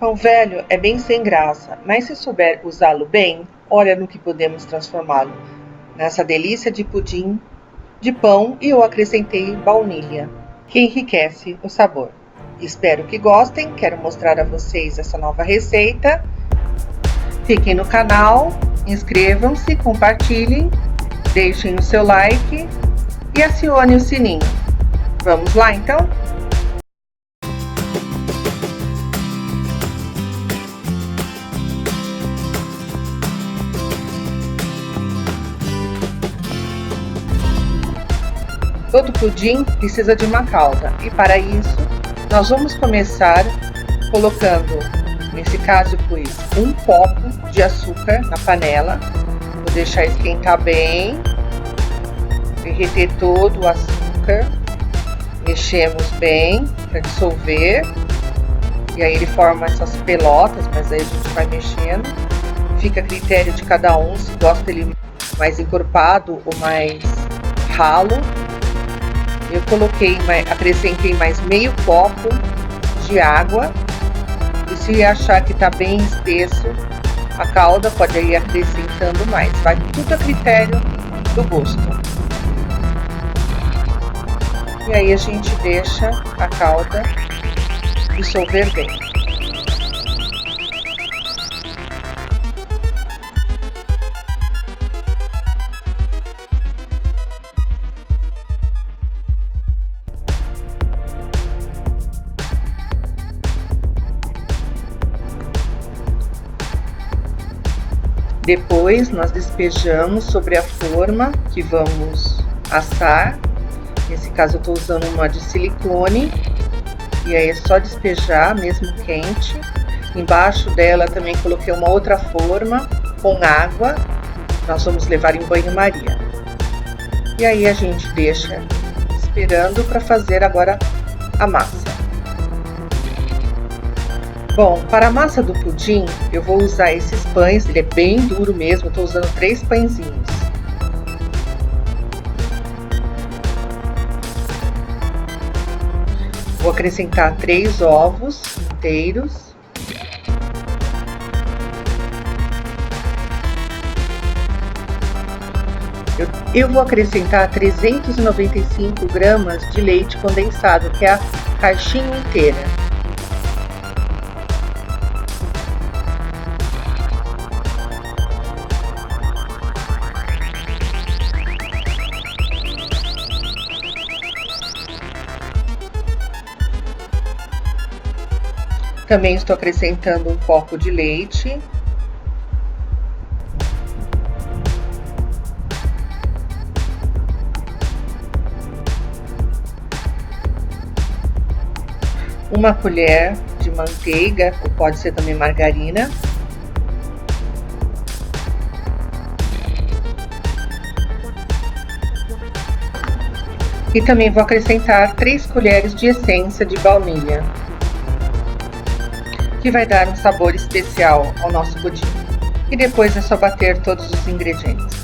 Pão velho é bem sem graça, mas se souber usá-lo bem, olha no que podemos transformá-lo. Nessa delícia de pudim de pão, e eu acrescentei baunilha, que enriquece o sabor. Espero que gostem, quero mostrar a vocês essa nova receita. Fiquem no canal, inscrevam-se, compartilhem, deixem o seu like e acione o sininho. Vamos lá então? Todo pudim precisa de uma calda e para isso nós vamos começar colocando, nesse caso eu pus 1 copo de açúcar na panela, vou deixar esquentar bem, derreter todo o açúcar, mexemos bem para dissolver e aí ele forma essas pelotas, mas aí a gente vai mexendo, fica a critério de cada um, se gosta ele mais encorpado ou mais ralo. Eu acrescentei mais meio copo de água e se achar que tá bem espesso a calda, pode ir acrescentando mais, vai tudo a critério do gosto. E aí a gente deixa a calda dissolver bem. Depois nós despejamos sobre a forma que vamos assar. Nesse caso eu estou usando uma de silicone. E aí é só despejar, mesmo quente. Embaixo dela também coloquei uma outra forma com água. Nós vamos levar em banho-maria. E aí a gente deixa esperando para fazer agora a massa. Bom, para a massa do pudim, eu vou usar esses pães, ele é bem duro mesmo, eu estou usando 3 pãezinhos. Vou acrescentar 3 ovos inteiros. Eu vou acrescentar 395 gramas de leite condensado, que é a caixinha inteira. Também estou acrescentando 1 copo de leite. Uma colher de manteiga, ou pode ser também margarina. E também vou acrescentar 3 colheres de essência de baunilha, que vai dar um sabor especial ao nosso pudim. E depois é só bater todos os ingredientes.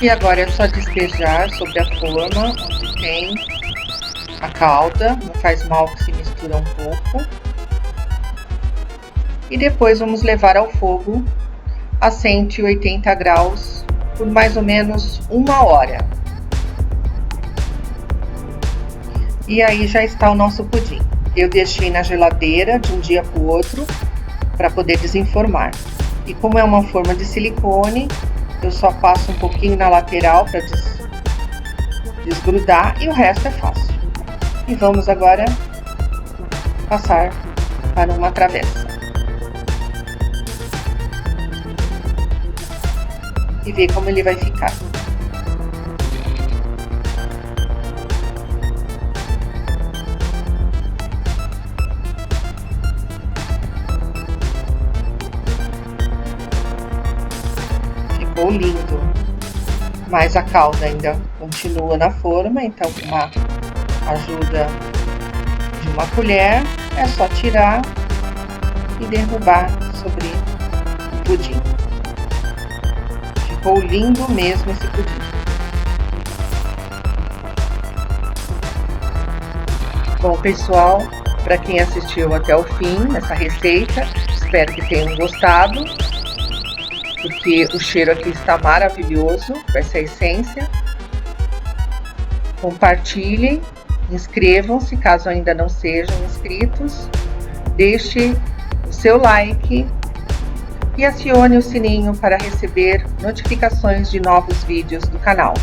E agora é só despejar sobre a forma onde tem a calda, não faz mal que se mistura um pouco. E depois vamos levar ao fogo a 180 graus por mais ou menos 1 hora. E aí já está o nosso pudim. Eu deixei na geladeira de um dia para o outro para poder desenformar. E como é uma forma de silicone, eu só passo um pouquinho na lateral para desgrudar e o resto é fácil. E vamos agora passar para uma travessa. E ver como ele vai ficar. lindo, mas a calda ainda continua na forma, então com a ajuda de uma colher é só tirar e derrubar sobre o pudim. Ficou lindo mesmo esse pudim. Bom, pessoal, para quem assistiu até o fim nessa receita, espero que tenham gostado, porque o cheiro aqui está maravilhoso com essa essência. Compartilhem, inscrevam-se caso ainda não sejam inscritos, deixe o seu like e acione o sininho para receber notificações de novos vídeos do canal.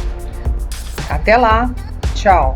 Até lá, tchau!